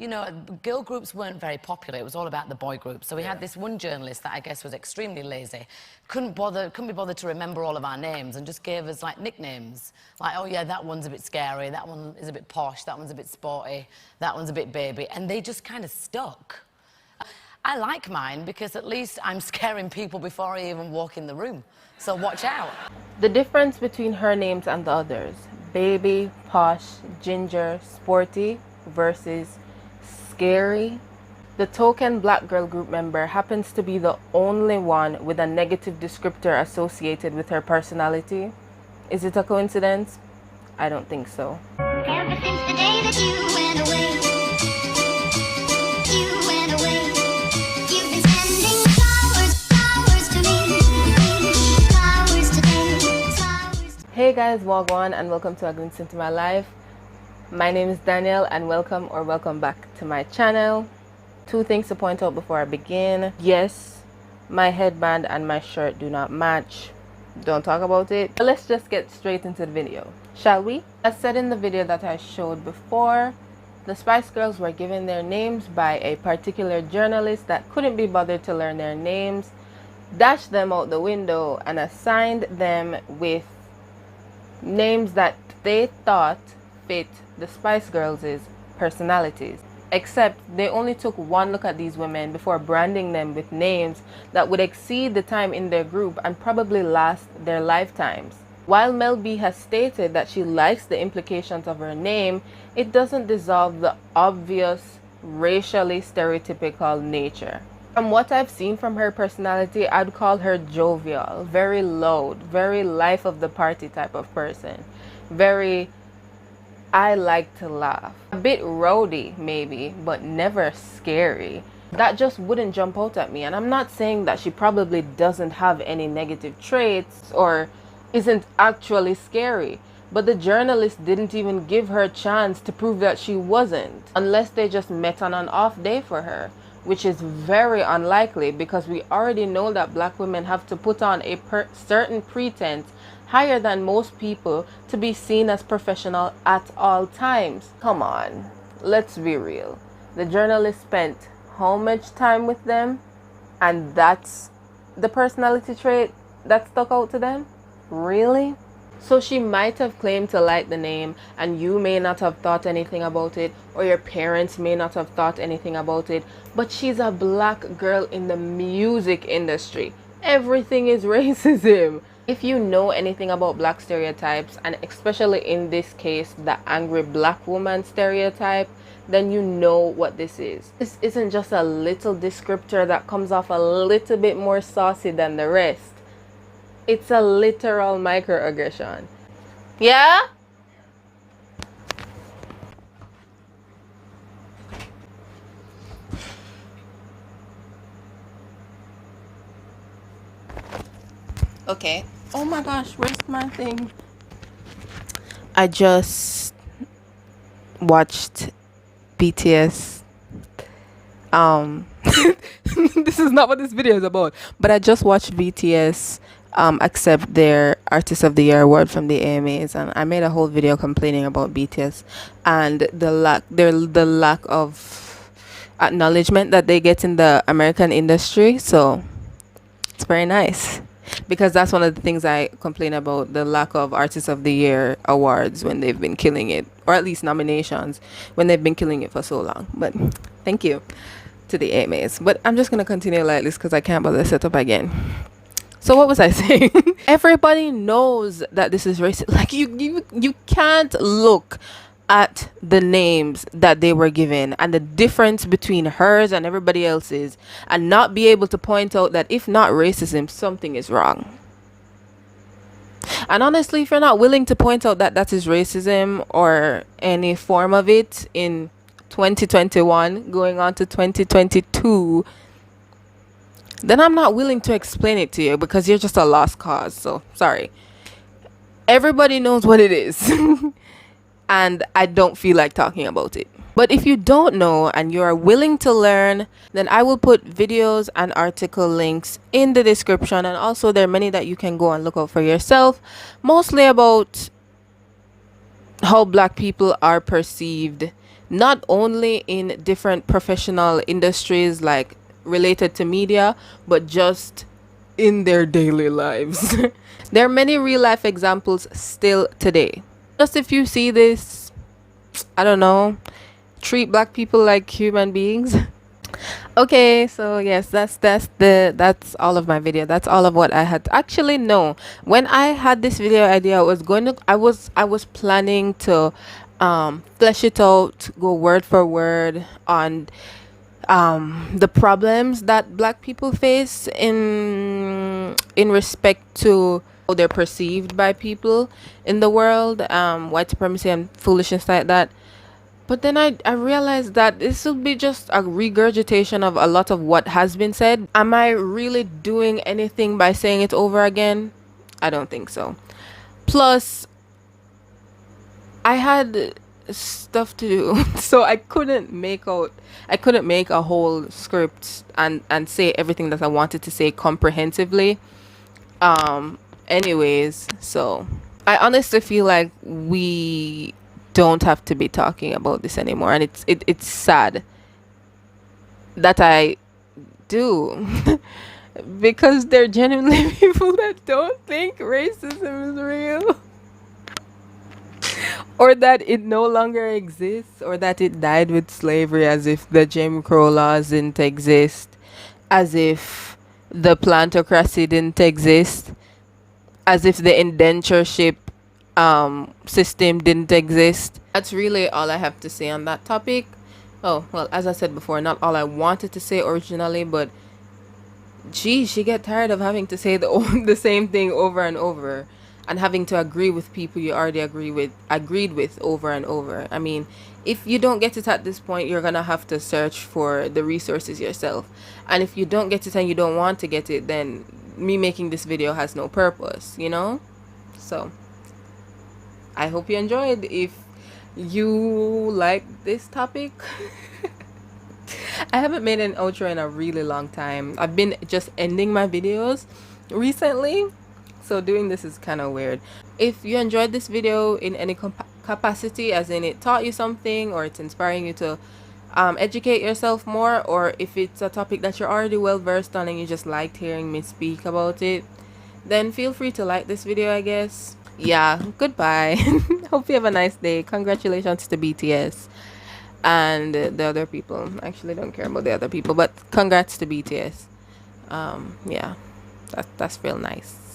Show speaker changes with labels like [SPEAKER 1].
[SPEAKER 1] you know, girl groups weren't very popular. It was all about the boy groups. So we had this one journalist that I guess was extremely lazy, couldn't be bothered to remember all of our names, and just gave us like nicknames. Like, oh yeah, that one's a bit scary, that one is a bit posh, that one's a bit sporty, that one's a bit baby. And they just kind of stuck. I like mine because at least I'm scaring people before I even walk in the room. So watch out.
[SPEAKER 2] The difference between her names and the others, baby, posh, ginger, sporty versus scary. The token black girl group member happens to be the only one with a negative descriptor associated with her personality. Is it a coincidence? I don't think so.
[SPEAKER 3] Ever since the day that you went away, you've been sending flowers to me, flowers today, flowers.
[SPEAKER 2] Hey guys, Wagwan, and welcome to A Glimpse into My Life. My name is Danielle, and welcome back to my channel. Two things to point out before I begin. Yes, my headband and my shirt do not match. Don't talk about it. But let's just get straight into the video, shall we? As said in the video that I showed before, the Spice Girls were given their names by a particular journalist that couldn't be bothered to learn their names, dashed them out the window, and assigned them with names that they thought fit the Spice Girls' personalities. Except they only took one look at these women before branding them with names that would exceed the time in their group and probably last their lifetimes. While Mel B has stated that she likes the implications of her name, it doesn't dissolve the obvious racially stereotypical nature. From what I've seen from her personality, I'd call her jovial, very loud, very life of the party type of person. Very, I like to laugh. A bit rowdy maybe, but never scary. That just wouldn't jump out at me. And I'm not saying that she probably doesn't have any negative traits or isn't actually scary, but the journalist didn't even give her a chance to prove that she wasn't, unless they just met on an off day for her, which is very unlikely because we already know that black women have to put on a certain pretense higher than most people to be seen as professional at all times. Come on, let's be real. The journalist spent how much time with them, and that's the personality trait that stuck out to them? Really? So she might have claimed to like the name, and you may not have thought anything about it, or your parents may not have thought anything about it, but she's a black girl in the music industry. Everything is racism. If you know anything about black stereotypes, and especially in this case, the angry black woman stereotype, then you know what this is. This isn't just a little descriptor that comes off a little bit more saucy than the rest. It's a literal microaggression. Yeah? Okay. Oh my gosh, where's my thing? I just watched BTS. This is not what this video is about, but I just watched BTS accept their Artist of the Year award from the AMAs, and I made a whole video complaining about BTS and the lack of acknowledgement that they get in the American industry. So it's very nice, because that's one of the things I complain about, the lack of Artist of the Year awards when they've been killing it, or at least nominations when they've been killing it for so long. But thank you to the AMAs. But I'm just going to continue like this because I can't bother to set up again. So what was I saying? Everybody knows that this is racist. Like you can't look at the names that they were given and the difference between hers and everybody else's and not be able to point out that if not racism, something is wrong. And honestly, if you're not willing to point out that that is racism or any form of it in 2021 going on to 2022, then I'm not willing to explain it to you, because you're just a lost cause. So sorry. Everybody knows what it is. And I don't feel like talking about it. But if you don't know and you're willing to learn, then I will put videos and article links in the description. And also there are many that you can go and look out for yourself, mostly about how black people are perceived not only in different professional industries like related to media, but just in their daily lives. There are many real life examples still today. Just if you see this, I don't know, treat black people like human beings. Okay, so yes, that's all of my video. That's all of what I had. Actually, no. When I had this video idea, I was planning to flesh it out, go word for word on the problems that black people face in respect to how they're perceived by people in the world, white supremacy and foolishness like that. But then I realized that this will be just a regurgitation of a lot of what has been said. Am I really doing anything by saying it over again? I don't think so. Plus, I had stuff to do, so I couldn't make a whole script and say everything that I wanted to say comprehensively. Anyways, so I honestly feel like we don't have to be talking about this anymore, and it's sad that I do. Because there are genuinely people that don't think racism is real, or that it no longer exists, or that it died with slavery, as if the Jim Crow laws didn't exist, as if the plantocracy didn't exist, as if the indentureship system didn't exist. That's really all I have to say on that topic. Oh, well, as I said before, not all I wanted to say originally, but geez, you get tired of having to say the same thing over and over, and having to agree with people you already agreed with over and over. I mean, if you don't get it at this point, you're gonna have to search for the resources yourself. And if you don't get it and you don't want to get it, then me making this video has no purpose, you know? So I hope you enjoyed. If you like this topic, I haven't made an outro in a really long time. I've been just ending my videos recently, so doing this is kind of weird. If you enjoyed this video in any capacity, as in it taught you something, or it's inspiring you to educate yourself more, or if it's a topic that you're already well versed on and you just liked hearing me speak about it, then feel free to like this video, I guess. Yeah, goodbye. Hope you have a nice day. Congratulations to BTS and the other people. I actually don't care about the other people, but congrats to BTS. Yeah, that's real nice.